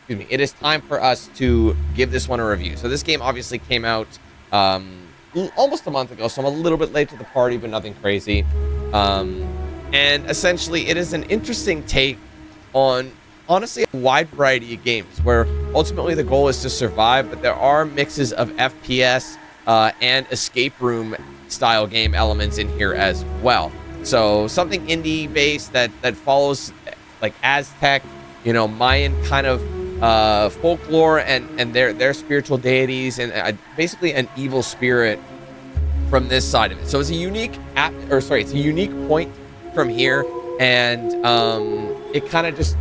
excuse me, it is time for us to give this one a review. So this game obviously came out almost a month ago, so I'm a little bit late to the party, but nothing crazy. And essentially, it is an interesting take on, honestly, a wide variety of games, where ultimately the goal is to survive, but there are mixes of FPS and escape room style game elements in here as well. So something indie based that follows like Aztec, Mayan kind of folklore and their spiritual deities, and basically an evil spirit from this side of it. So it's a unique it's a unique point from here, and it kind of just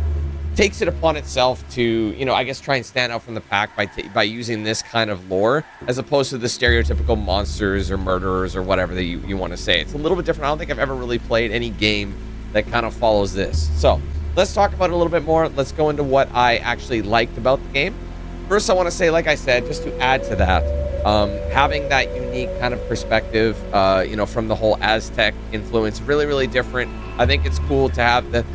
takes it upon itself to, I guess, try and stand out from the pack by using this kind of lore, as opposed to the stereotypical monsters or murderers or whatever that you want to say. It's a little bit different. I don't think I've ever really played any game that kind of follows this. So let's talk about it a little bit more. Let's go into what I actually liked about the game. First, I want to say, like I said, just to add to that, having that unique kind of perspective, from the whole Aztec influence, really, really different. I think it's cool to have the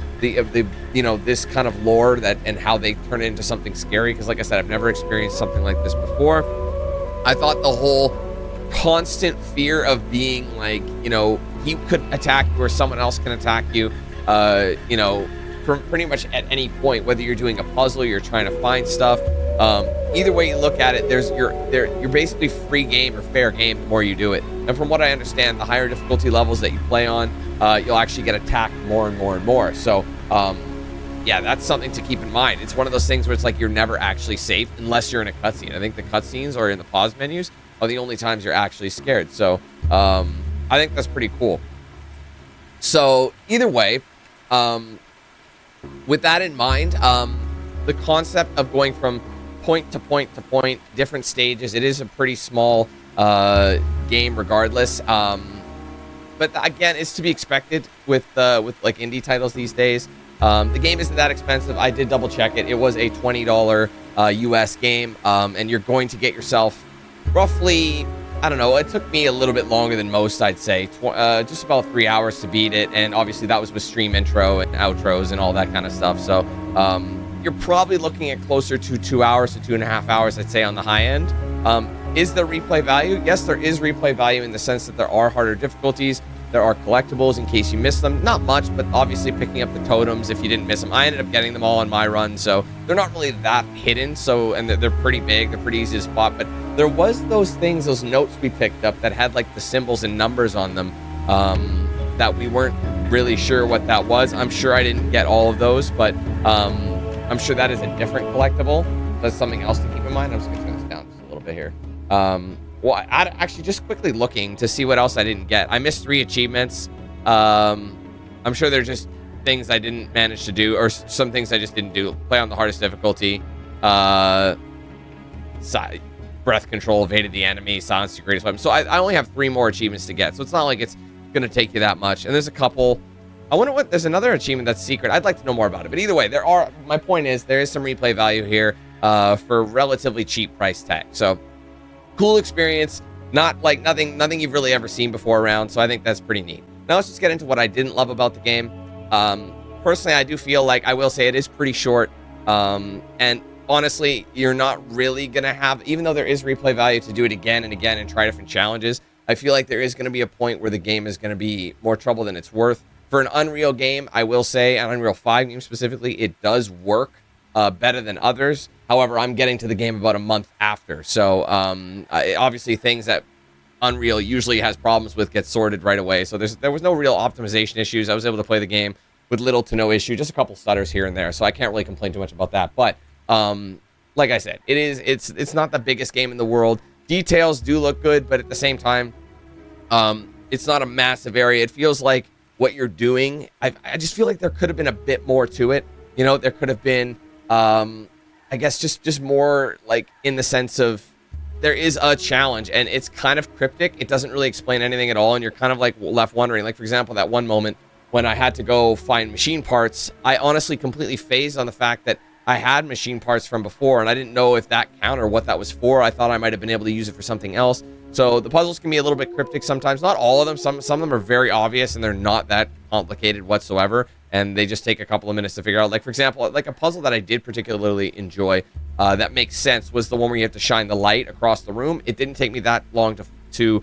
this kind of lore and how they turn it into something scary. Because, like I said, I've never experienced something like this before. I thought the whole constant fear of being like, he could attack you or someone else can attack you, from pretty much at any point, whether you're doing a puzzle, you're trying to find stuff. Either way you look at it, you're basically free game or fair game the more you do it. And from what I understand, the higher difficulty levels that you play on, you'll actually get attacked more and more and more. So, yeah, that's something to keep in mind. It's one of those things where it's like you're never actually safe unless you're in a cutscene. I think the cutscenes or in the pause menus are the only times you're actually scared. So, I think that's pretty cool. So, either way, with that in mind, the concept of going from point to point to point, different stages, it is a pretty small game regardless. But again, it's to be expected with like indie titles these days. The game isn't that expensive. I did double check it. It was a $20 US game, and you're going to get yourself roughly, I don't know, it took me a little bit longer than most, I'd say, just about 3 hours to beat it. And obviously that was with stream intro and outros and all that kind of stuff. So you're probably looking at closer to 2 hours to 2.5 hours, I'd say, on the high end. Is there replay value? Yes, there is replay value in the sense that there are harder difficulties. There are collectibles in case you miss them. Not much, but obviously picking up the totems if you didn't miss them. I ended up getting them all in my run, so they're not really that hidden. So, and they're pretty big. They're pretty easy to spot. But there was those things, those notes we picked up that had like the symbols and numbers on them, that we weren't really sure what that was. I'm sure I didn't get all of those, but I'm sure that is a different collectible. That's something else to keep in mind. I'm just gonna turn this down just a little bit here. Well, I actually just quickly looking to see what else I didn't get. I missed 3 achievements. I'm sure they're just things I didn't manage to do, or some things I just didn't do. Play on the hardest difficulty. Breath control, evaded the enemy, silenced your greatest weapon. So I only have 3 more achievements to get. So it's not like it's going to take you that much. And there's a couple. I wonder what, there's another achievement that's secret. I'd like to know more about it. But either way, my point is there is some replay value here for relatively cheap price tag. So cool experience, not like nothing you've really ever seen before around. So I think that's pretty neat. Now let's just get into what I didn't love about the game. Personally, I do feel like, I will say, it is pretty short. And honestly, you're not really going to have, even though there is replay value to do it again and again and try different challenges, I feel like there is going to be a point where the game is going to be more trouble than it's worth. For an Unreal game, I will say, an Unreal 5 game specifically, it does work better than others. However, I'm getting to the game about a month after. So obviously things that Unreal usually has problems with get sorted right away. So there was no real optimization issues. I was able to play the game with little to no issue, just a couple stutters here and there. So I can't really complain too much about that. But like I said, it's not the biggest game in the world. Details do look good, but at the same time, it's not a massive area. It feels like what you're doing, I just feel like there could have been a bit more to it. There could have been, I guess, just more like in the sense of there is a challenge and it's kind of cryptic. It doesn't really explain anything at all. And you're kind of like left wondering, like, for example, that one moment when I had to go find machine parts, I honestly completely phased on the fact that I had machine parts from before, and I didn't know if that counted or what that was for. I thought I might have been able to use it for something else. So the puzzles can be a little bit cryptic sometimes. Not all of them. Some of them are very obvious, and they're not that complicated whatsoever. and they just take a couple of minutes to figure out. Like, for example, like a puzzle that I did particularly enjoy that makes sense was the one where you have to shine the light across the room. It didn't take me that long to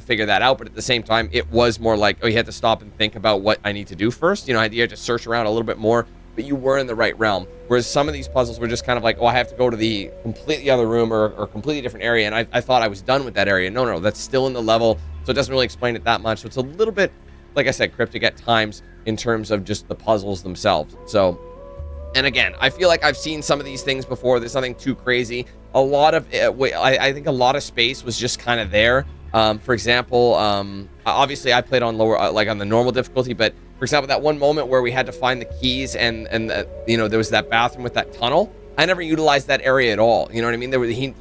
figure that out, but at the same time, it was more like, oh, you had to stop and think about what I need to do first. You know, you had to search around a little bit more, but you were in the right realm. Whereas some of these puzzles were just kind of like, oh, I have to go to the completely other room or completely different area, and I thought I was done with that area. No, that's still in the level, so it doesn't really explain it that much. So it's a little bit, like I said, cryptic at times in terms of just the puzzles themselves. So, and again, I feel like I've seen some of these things before. There's nothing too crazy. A lot of I think a lot of space was just kind of there. For example, obviously I played on lower, like on the normal difficulty, but for example, that one moment where we had to find the keys and you know, there was that bathroom with that tunnel. I never utilized that area at all. You know what I mean?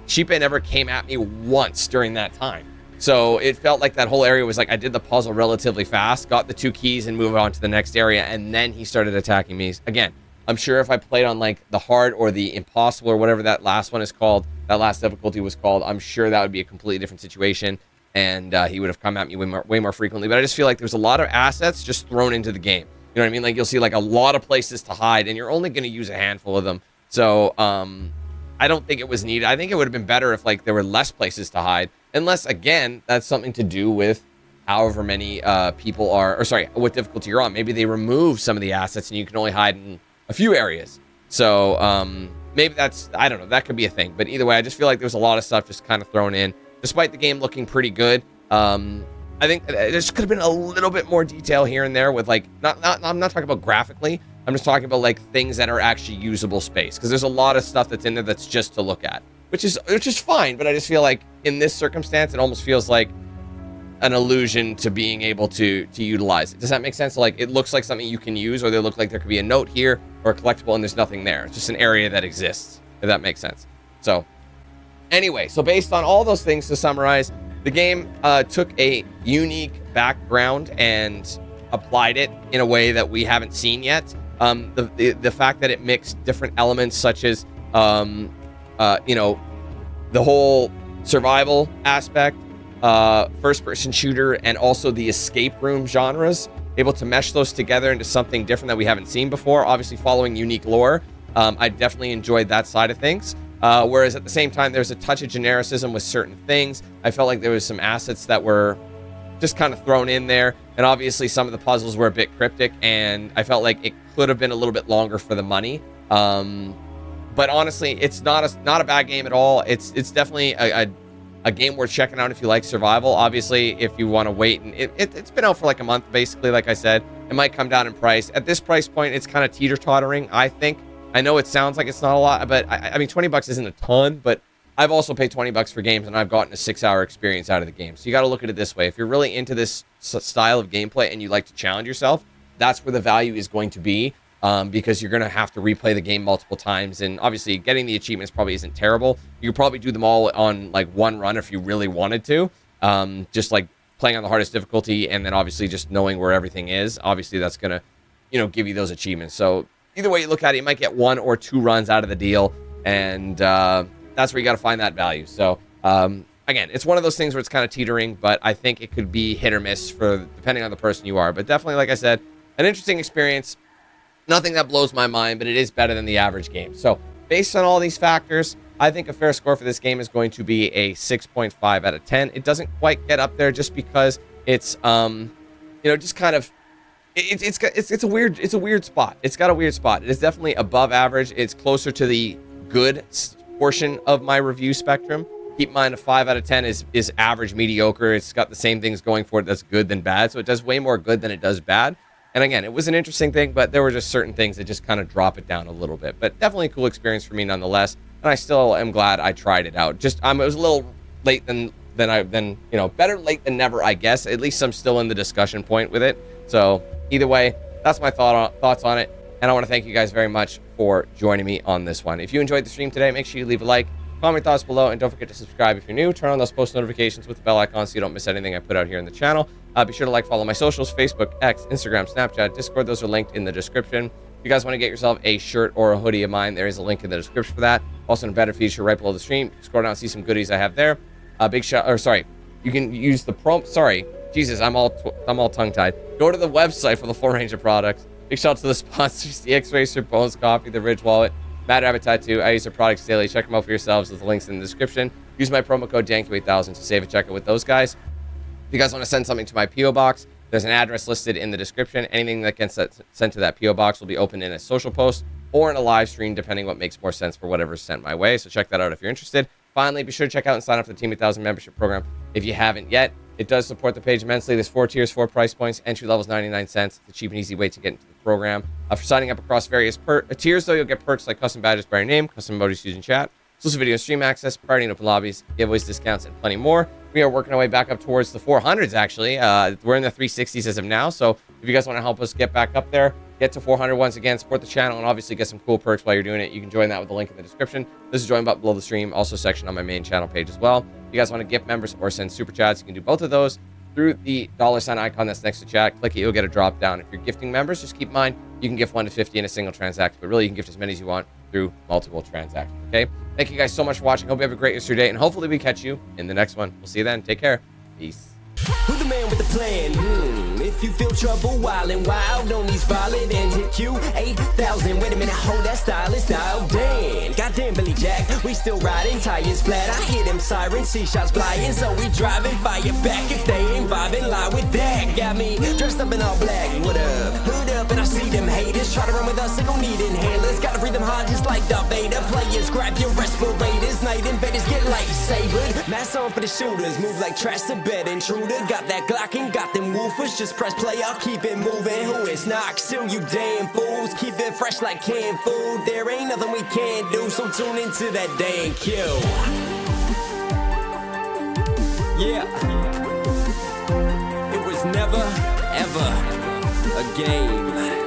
Xipe never came at me once during that time. So it felt like that whole area was like, I did the puzzle relatively fast, got the 2 keys and moved on to the next area. And then he started attacking me. Again, I'm sure if I played on like the hard or the impossible or whatever that last one is called, that last difficulty was called, I'm sure that would be a completely different situation. And he would have come at me way more frequently. But I just feel like there's a lot of assets just thrown into the game. You know what I mean? Like you'll see like a lot of places to hide and you're only going to use a handful of them. So I don't think it was needed. I think it would have been better if like there were less places to hide. Unless, again, that's something to do with however many people are, or sorry, what difficulty you're on. Maybe they remove some of the assets and you can only hide in a few areas. So maybe that's, I don't know, that could be a thing. But either way, I just feel like there's a lot of stuff just kind of thrown in. Despite the game looking pretty good, I think there could have been a little bit more detail here and there with like, I'm not talking about graphically. I'm just talking about like things that are actually usable space. Because there's a lot of stuff that's in there that's just to look at. Which is fine, but I just feel like in this circumstance, it almost feels like an illusion to being able to utilize it. Does that make sense? Like it looks like something you can use, or they look like there could be a note here or a collectible, and there's nothing there. It's just an area that exists, if that makes sense. So anyway, so based on all those things, to summarize, the game took a unique background and applied it in a way that we haven't seen yet. The fact that it mixed different elements such as you know, the whole survival aspect, first-person shooter, and also the escape room genres, able to mesh those together into something different that we haven't seen before, obviously following unique lore. I definitely enjoyed that side of things. Whereas at the same time, there's a touch of genericism with certain things. I felt like there was some assets that were just kind of thrown in there, and obviously some of the puzzles were a bit cryptic, and I felt like it could have been a little bit longer for the money. But honestly, it's not a bad game at all. It's definitely a game worth checking out if you like survival. Obviously, if you want to wait, and it's been out for like a month, basically, like I said. It might come down in price. At this price point, it's kind of teeter-tottering, I think. I know it sounds like it's not a lot, but I mean, 20 bucks isn't a ton, but I've also paid 20 bucks for games, and I've gotten a 6-hour experience out of the game. So you got to look at it this way. If you're really into this style of gameplay and you like to challenge yourself, that's where the value is going to be. Because you're going to have to replay the game multiple times. And obviously, getting the achievements probably isn't terrible. You could probably do them all on like one run if you really wanted to. Just like playing on the hardest difficulty and then obviously just knowing where everything is. Obviously, that's going to, you know, give you those achievements. So either way you look at it, you might get 1 or 2 runs out of the deal. And that's where you got to find that value. So again, it's one of those things where it's kind of teetering, but I think it could be hit or miss for depending on the person you are. But definitely, like I said, an interesting experience. Nothing that blows my mind, but it is better than the average game. So based on all these factors, I think a fair score for this game is going to be a 6.5 out of 10. It doesn't quite get up there just because it's, you know, just kind of, it's a weird spot. It's got a weird spot. It is definitely above average. It's closer to the good portion of my review spectrum. Keep in mind, a 5 out of 10 is average, mediocre. It's got the same things going for it that's good than bad. So it does way more good than it does bad. And again, it was an interesting thing, but there were just certain things that just kind of drop it down a little bit. But definitely a cool experience for me nonetheless. And I still am glad I tried it out. Just it was a little late than you know, better late than never, I guess. At least I'm still in the discussion point with it. So either way, that's my thoughts on it. And I want to thank you guys very much for joining me on this one. If you enjoyed the stream today, make sure you leave a like, comment your thoughts below, and don't forget to subscribe if you're new. Turn on those post notifications with the bell icon so you don't miss anything I put out here in the channel. Be sure to like, follow my socials, Facebook, X, Instagram, Snapchat, Discord. Those are linked in the description. If you guys want to get yourself a shirt or a hoodie of mine, there is a link in the description for that. Also, in a better feature right below the stream, scroll down and see some goodies I have there. You can use the Jesus, I'm all tongue-tied. Go to the website for the full range of products. Big shout out to the sponsors, the X-Racer, Bones Coffee, the Ridge Wallet, Mad Rabbit Tattoo. I use their products daily. Check them out for yourselves. There's the links in the description. Use my promo code DANQ8000 to save a checkout with those guys. If you guys want to send something to my P.O. box, there's an address listed in the description. Anything that gets sent to that P.O. box will be opened in a social post or in a live stream, depending what makes more sense for whatever's sent my way. So check that out if you're interested. Finally, be sure to check out and sign up for the Team 8000 membership program if you haven't yet. It does support the page immensely. There's 4 tiers, 4 price points. Entry level is 99 cents. It's a cheap and easy way to get into the program. For signing up across various tiers, though, you'll get perks like custom badges by your name, custom emojis used in chat, exclusive video and stream access, priority and open lobbies, giveaways, discounts, and plenty more. We are working our way back up towards the 400s, actually. We're in the 360s as of now, so if you guys want to help us get back up there, get to 400 once again, support the channel, and obviously get some cool perks while you're doing it, you can join that with the link in the description. This is join button below the stream, also section on my main channel page as well. If you guys want to gift members or send super chats, you can do both of those through the $ icon that's next to chat. Click it, you'll get a drop down. If you're gifting members, just keep in mind, you can gift 1 to 50 in a single transaction, but really you can gift as many as you want through multiple transactions, okay? Thank you guys so much for watching. Hope you have a great rest of your day, and hopefully we catch you in the next one. We'll see you then. Take care. Peace. Who the man with the plan? If you feel trouble wildin' wild on these violent and hit you 8,000. Wait a minute, hold that style is dialed in. Goddamn Billy Jack, we still riding tires flat. I hear them sirens, see shots flying, so we driving fire back. If they ain't vibing, lie with that. Got me dressed up in all black. What up? Hood up, and I see them haters try to run with us. They gon' need inhalers. Gotta breathe them hard just like Darth Vader. Players, grab your respirators. Night invaders get lightsabered. Mask on for the shooters, move like trash to bed intruder. Got that Glock and got them woofers. Just press play, I'll keep it moving. Who is not still, you damn fools? Keep it fresh like canned food. There ain't nothing we can't do, so tune into that damn Q. Yeah. It was never, ever a game.